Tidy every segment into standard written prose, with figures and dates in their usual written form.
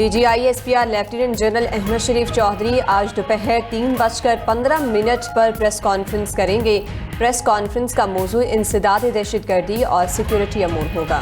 DGISPR lieutenant general Ahmad شریف چودھری آج دوپہر 3:15 پر press conference کریں گے۔ پریس کانفرنس کا موضوع انسداد دہشت گردی اور سیکیورٹی امور ہوگا۔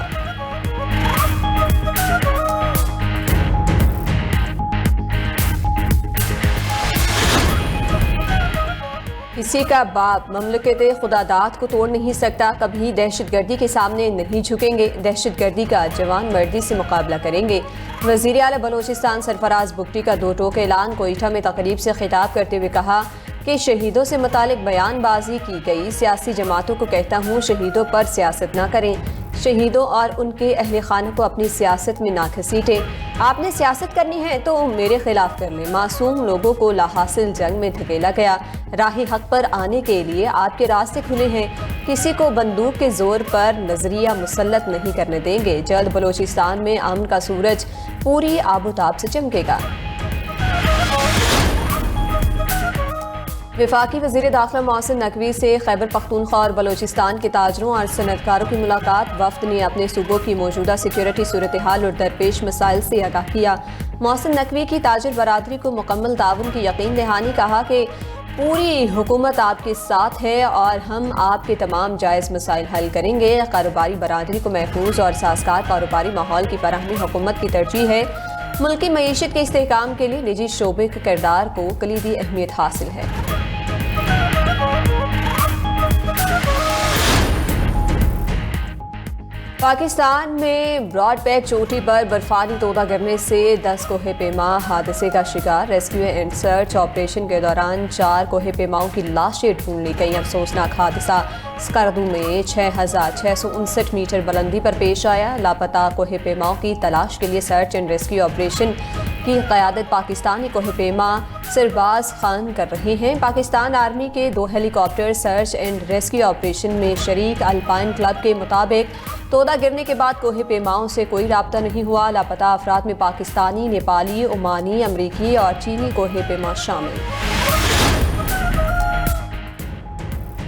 کسی کا باپ مملکت خداداد کو توڑ نہیں سکتا، کبھی دہشت گردی کے سامنے نہیں جھکیں گے، دہشت گردی کا جوان مردی سے مقابلہ کریں گے۔ وزیر اعلیٰ بلوچستان سرفراز بگٹی کا دو ٹوک اعلان کوئٹہ میں تقریب سے خطاب کرتے ہوئے کہا کہ شہیدوں سے متعلق بیان بازی کی گئی، سیاسی جماعتوں کو کہتا ہوں شہیدوں پر سیاست نہ کریں، شہیدوں اور ان کے اہل خانہ کو اپنی سیاست میں نہ گھسیٹیں۔ آپ نے سیاست کرنی ہے تو میرے خلاف کر لیں۔ معصوم لوگوں کو لاحاصل جنگ میں دھکیلا گیا، راہ حق پر آنے کے لیے آپ کے راستے کھلے ہیں، کسی کو بندوق کے زور پر نظریہ مسلط نہیں کرنے دیں گے۔ جلد بلوچستان میں امن کا سورج پوری آب و تاب سے چمکے گا۔ وفاقی وزیر داخلہ محسن نقوی سے خیبر پختونخوا اور بلوچستان کے تاجروں اور صنعتکاروں کی ملاقات۔ وفد نے اپنے صوبوں کی موجودہ سیکیورٹی صورتحال اور درپیش مسائل سے آگاہ کیا۔ محسن نقوی کی تاجر برادری کو مکمل تعاون کی یقین دہانی، کہا کہ پوری حکومت آپ کے ساتھ ہے اور ہم آپ کے تمام جائز مسائل حل کریں گے۔ کاروباری برادری کو محفوظ اور سازگار کاروباری ماحول کی فراہمی حکومت کی ترجیح ہے۔ ملکی معیشت کے استحکام کے لیے نجی شعبے کے کردار کو کلیدی اہمیت حاصل ہے۔ پاکستان میں براڈ پیچ چوٹی پر برفانی تودہ گرنے سے 10 کوہ پیما حادثے کا شکار۔ ریسکیو اینڈ سرچ آپریشن کے دوران 4 کوہ پیماؤں کی لاشیں ڈھونڈ لی گئیں۔ افسوسناک حادثہ سکردو میں 6659 میٹر بلندی پر پیش آیا۔ لاپتہ کوہ پیماؤں کی تلاش کے لیے سرچ اینڈ ریسکیو آپریشن کی قیادت پاکستانی کوہ پیما سرباز خان کر رہے ہیں۔ پاکستان آرمی کے 2 helicopter search and rescue operation میں شریک۔ الپائن کلب کے مطابق تودہ گرنے کے بعد کوہ پیماؤں سے کوئی رابطہ نہیں ہوا۔ لاپتہ افراد میں پاکستانی، نیپالی، عمانی، امریکی اور چینی کوہ پیما شامل۔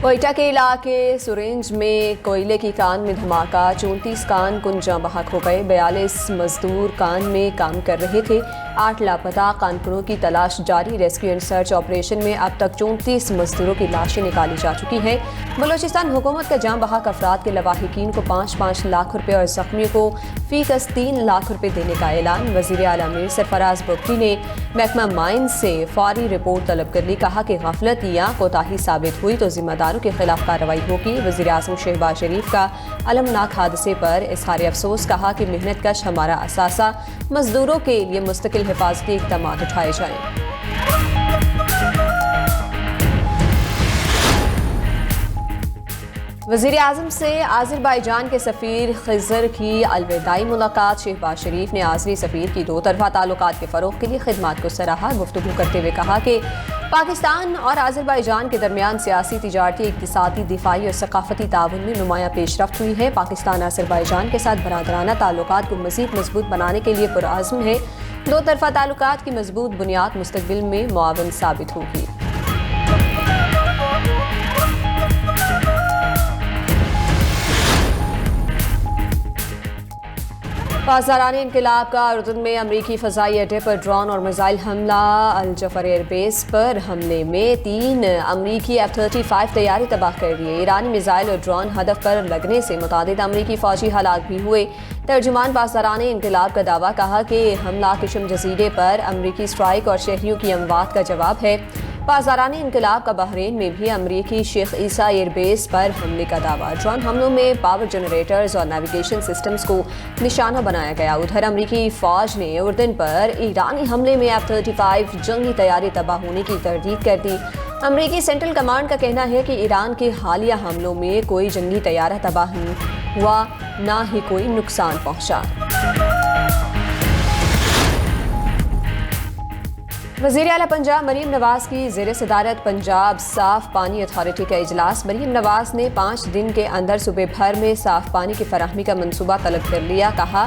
کوئٹہ کے علاقے سرنج میں کوئلے کی کان میں دھماکہ، 34 کان کنجاں بحق ہو گئے، 42 مزدور کان میں کام کر رہے تھے، 8 لاپتہ کانکنوں کی تلاش جاری۔ ریسکیو اینڈ سرچ آپریشن میں اب تک 34 مزدوروں کی لاشیں نکالی جا چکی ہیں۔ بلوچستان حکومت کا جاں بحق افراد کے لواحقین کو 5-5 لاکھ روپے اور زخمیوں کو فی کس 3 لاکھ روپے دینے کا اعلان۔ وزیر اعلیٰ میر سرفراز بگٹی نے محکمہ مائنز سے فوری رپورٹ طلب کر لی، کہا کہ غفلت یا کوتاہی ثابت ہوئی تو ذمہ داروں کے خلاف کارروائی ہوگی۔ وزیر اعظم شہباز شریف کا المناک حادثے پر اظہار افسوس، کہا کہ محنت کش ہمارا اثاثہ، مزدوروں کے لیے مستقل حفاظتی اقدامات اٹھائے جائیں۔ وزیر اعظم سے آذربائیجان کے سفیر خضر کی الوداعی ملاقات۔ شہباز شریف نے آذری سفیر کی 2 طرفہ تعلقات کے فروغ کے لیے خدمات کو سراہا۔ گفتگو کرتے ہوئے کہا کہ پاکستان اور آذربائیجان کے درمیان سیاسی، تجارتی، اقتصادی، دفاعی اور ثقافتی تعاون میں نمایاں پیش رفت ہوئی ہے۔ پاکستان آذربائیجان کے ساتھ برادرانہ تعلقات کو مزید مضبوط بنانے کے لیے پرعزم ہے۔ 2 طرفہ تعلقات کی مضبوط بنیاد مستقبل میں معاون ثابت ہوگی۔ پاسداران انقلاب کا اردن میں امریکی فضائی اڈے پر ڈرون اور میزائل حملہ۔ الجفر ایئر بیس پر حملے میں 3 امریکی F-35 طیارے تباہ کر دیے۔ ایرانی میزائل اور ڈرون ہدف پر لگنے سے متعدد امریکی فوجی ہلاک بھی ہوئے۔ ترجمان پاسداران انقلاب کا دعویٰ، کہا کہ حملہ کشم جزیرے پر امریکی اسٹرائیک اور شہریوں کی اموات کا جواب ہے۔ پاسداران انقلاب کا بحرین میں بھی امریکی شیخ عیسیٰ ایئر بیس پر حملے کا دعویٰ۔ ڈرون حملوں میں پاور جنریٹرز اور نیویگیشن سسٹمز کو نشانہ بنایا گیا۔ ادھر امریکی فوج نے اردن پر ایرانی حملے میں F-35 جنگی طیارے تباہ ہونے کی تردید کر دی۔ امریکی سینٹرل کمانڈ کا کہنا ہے کہ ایران کے حالیہ حملوں میں کوئی جنگی طیارہ تباہ نہیں ہوا، نہ ہی کوئی نقصان پہنچا۔ وزیر اعلیٰ پنجاب مریم نواز کی زیر صدارت پنجاب صاف پانی اتھارٹی کا اجلاس۔ مریم نواز نے 5 دن کے اندر صوبے بھر میں صاف پانی کی فراہمی کا منصوبہ طلب کر لیا۔ کہا